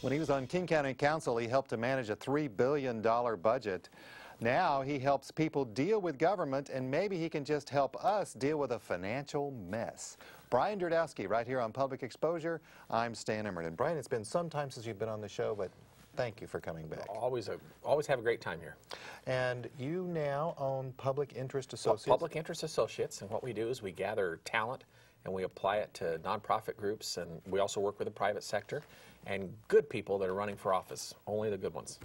When he was on King County Council, he helped to manage a $3 billion budget. Now he helps people deal with government, and maybe he can just help us deal with a financial mess. Brian Derdowski, right here on Public Exposure. I'm Stan Emert. And Brian, it's been some time since you've been on the show, but thank you for coming back. Always have a great time here. And you now own Public Interest Associates? Public Interest Associates, and what we do is we gather talent and we apply it to nonprofit groups, and we also work with the private sector and good people that are running for office, only the good ones.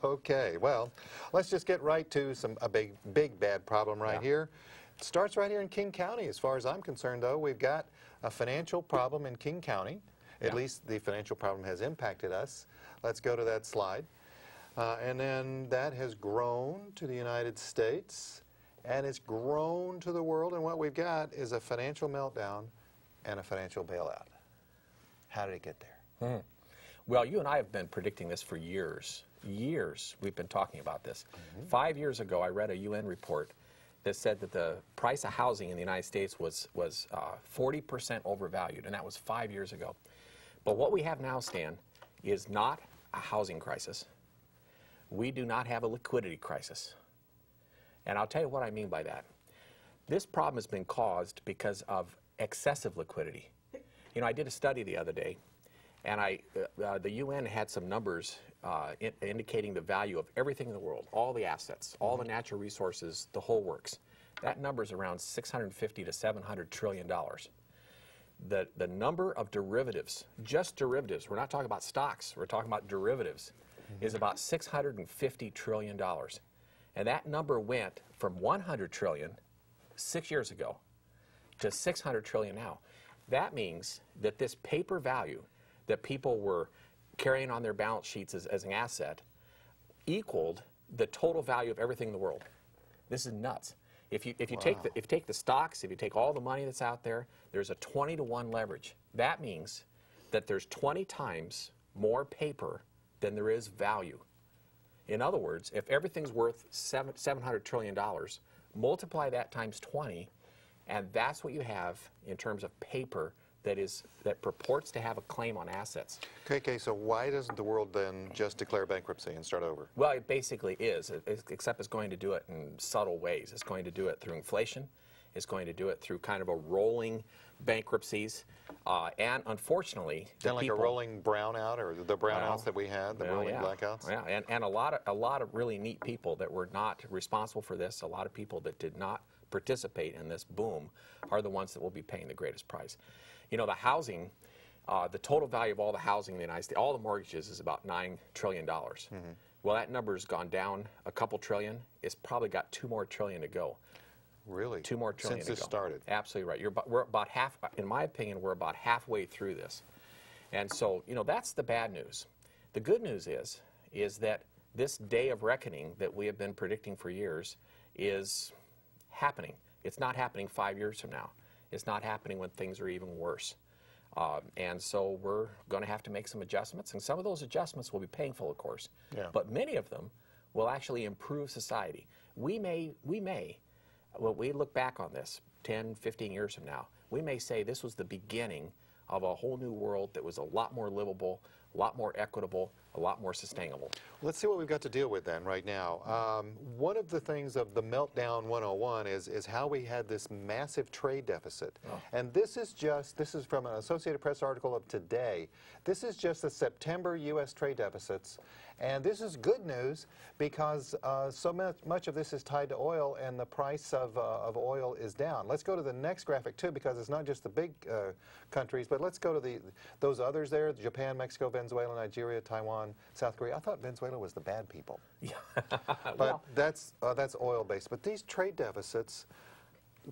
Okay, well, let's just get right to a big bad problem right here. It starts right here in King County. As far as I'm concerned, though, we've got a financial problem in King County. At least the financial problem has impacted us. Let's go to that slide. And then that has grown to the United States, and it's grown to the world, and what we've got is a financial meltdown and a financial bailout. How did it get there? Well, you and I have been predicting this for years. We've been talking about this. 5 years ago, I read a UN report that said that the price of housing in the United States was 40% overvalued, and that was 5 years ago. But what we have now, Stan, is not a housing crisis. We do not have a liquidity crisis. And I'll tell you what I mean by that. This problem has been caused because of excessive liquidity. You know, I did a study the other day, and the UN had some numbers indicating the value of everything in the world, all the assets, all the natural resources, the whole works. That number is around $650 to $700 trillion. The number of derivatives, just derivatives, we're not talking about stocks, we're talking about derivatives, is about $650 trillion. And that number went from 100 trillion 6 years ago to 600 trillion now. That means that this paper value that people were carrying on their balance sheets as an asset equaled the total value of everything in the world. This is nuts. If you take the stocks, if you take all the money that's out there, there's a 20-to-1 leverage. That means that there's 20 times more paper than there is value. In other words, if everything's worth $700 trillion, multiply that times 20, and that's what you have in terms of paper that purports to have a claim on assets. Okay, so why doesn't the world then just declare bankruptcy and start over? Well, it basically is, except it's going to do it in subtle ways. It's going to do it through inflation. It's going to do it through kind of a rolling bankruptcies. And unfortunately, kind of like a rolling brownout, or the brownouts that we had, the rolling blackouts? Yeah, and a lot of really neat people that were not responsible for this, a lot of people that did not participate in this boom, are the ones that will be paying the greatest price. You know, the housing, the total value of all the housing in the United States, all the mortgages, is about $9 trillion. Well, that number's gone down a couple trillion. It's probably got 2 more trillion to go. Really? 2 more trillion Since this started? Absolutely right. We're about half, in my opinion, we're about halfway through this. And so, you know, that's the bad news. The good news is that this day of reckoning that we have been predicting for years is happening. It's not happening 5 years from now. It's not happening when things are even worse. And so we're going to have to make some adjustments, and some of those adjustments will be painful, of course, but many of them will actually improve society. We may, when we look back on this 10, 15 years from now, we may say this was the beginning of a whole new world that was a lot more livable, a lot more equitable, a lot more sustainable. Let's see what we've got to deal with then right now. One of the things of the Meltdown 101 is how we had this massive trade deficit. And this is from an Associated Press article of today. This is just the September U.S. trade deficits. And this is good news because so much of this is tied to oil, and the price of oil is down. Let's go to the next graphic too, because it's not just the big countries, but let's go to those others there: Japan, Mexico, Venezuela, Nigeria, Taiwan, South Korea. I thought Venezuela was the bad people. Yeah. But well, that's oil-based. But these trade deficits,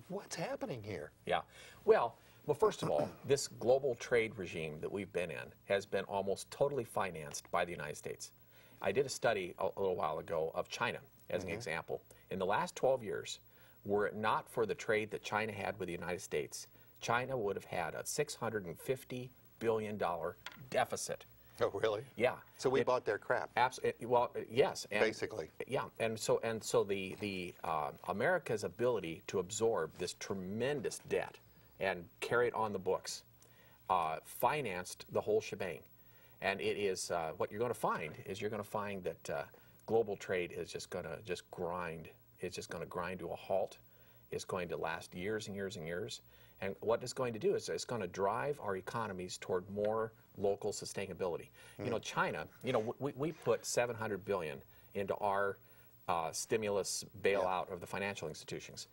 what's happening here? Yeah. Well, first of all, this global trade regime that we've been in has been almost totally financed by the United States. I did a study a little while ago of China as an example. In the last 12 years, were it not for the trade that China had with the United States, China would have had a $650 billion deficit. Oh, really? Yeah. So we bought their crap. Absolutely. Well, yes. And, basically. Yeah. And so the America's ability to absorb this tremendous debt and carry it on the books financed the whole shebang. And it is, what you're going to find is you're going to find that global trade is just going to grind. It's just going to grind to a halt. It's going to last years and years and years. And what it's going to do is it's going to drive our economies toward more local sustainability. You know, China, you know, we put $700 billion into our stimulus bailout of the financial institutions.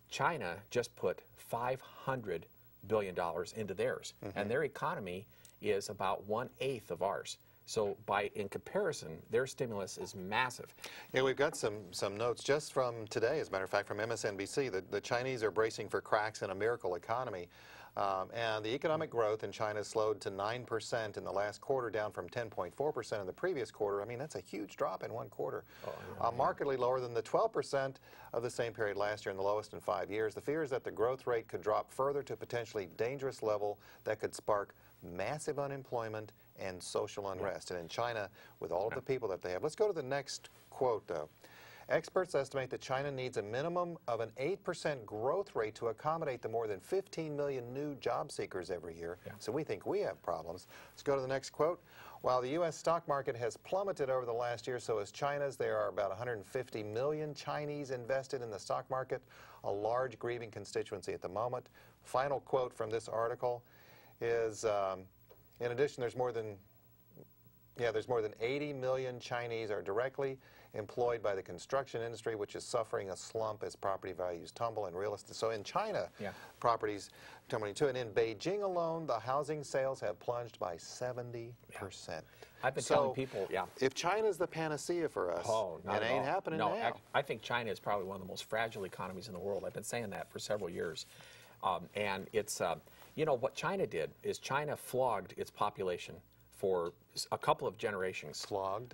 China just put $500 billion into theirs, and their economy is about 1/8 of ours. So in comparison, their stimulus is massive. Yeah, we've got some notes just from today, as a matter of fact, from MSNBC. The Chinese are bracing for cracks in a miracle economy. And the economic growth in China slowed to 9% in the last quarter, down from 10.4% in the previous quarter. I mean, that's a huge drop in one quarter. Markedly lower than the 12% of the same period last year, and the lowest in 5 years. The fear is that the growth rate could drop further to a potentially dangerous level that could spark massive unemployment and social unrest. And in China, with all of the people that they have. Let's go to the next quote, though. Experts estimate that China needs a minimum of an 8% growth rate to accommodate the more than 15 million new job seekers every year. So we think we have problems. Let's go to the next quote. While the U.S. stock market has plummeted over the last year, so has China's. There are about 150 million Chinese invested in the stock market, a large grieving constituency at the moment. Final quote from this article is, in addition, there's more than 80 million Chinese are directly employed by the construction industry, which is suffering a slump as property values tumble and real estate. So in China, properties tumbling too. And in Beijing alone, the housing sales have plunged by 70%. I've been telling people, if China's the panacea for us, it ain't happening now. I think China is probably one of the most fragile economies in the world. I've been saying that for several years. And it's, you know, what China did is China flogged its population for a couple of generations.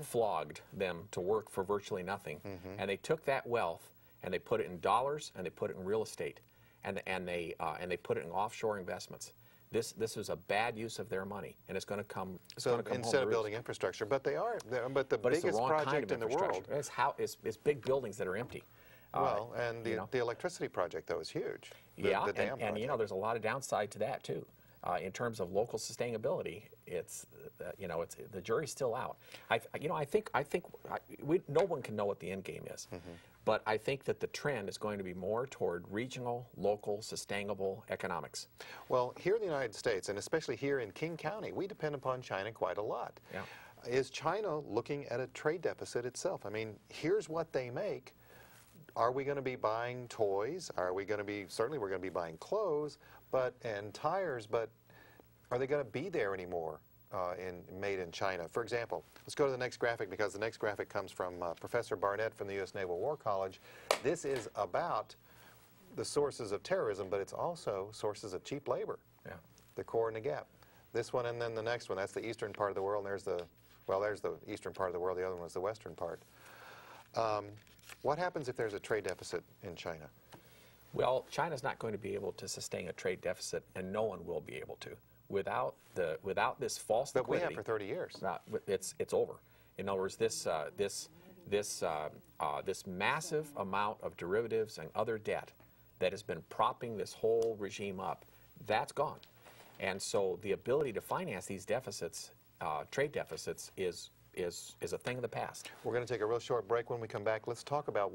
Flogged them to work for virtually nothing. And they took that wealth and they put it in dollars and they put it in real estate and they put it in offshore investments. This is a bad use of their money, and it's going to come. So instead of building infrastructure, but the biggest project in the world. It's big buildings that are empty. Well, and the electricity project, though, is huge. The dam and you know, there's a lot of downside to that too. In terms of local sustainability, it's the jury's still out. I think no one can know what the end game is, but I think that the trend is going to be more toward regional, local, sustainable economics. Well, here in the United States, and especially here in King County, we depend upon China quite a lot. Is China looking at a trade deficit itself? I mean, here's what they make. Are we going to be buying toys? Are we going to be, certainly we're going to be buying clothes and tires, but are they going to be there anymore made in China? For example, let's go to the next graphic, because the next graphic comes from Professor Barnett from the U.S. Naval War College. This is about the sources of terrorism, but it's also sources of cheap labor, the core and the gap. This one and then the next one, that's the eastern part of the world, and there's the eastern part of the world, the other one is the western part. What happens if there's a trade deficit in China? Well, China's not going to be able to sustain a trade deficit, and no one will be able to without this false liquidity. But we have for 30 years. It's over. In other words, this massive amount of derivatives and other debt that has been propping this whole regime up, that's gone. And so the ability to finance these deficits, trade deficits, is a thing of the past. We're going to take a real short break. When we come back, let's talk about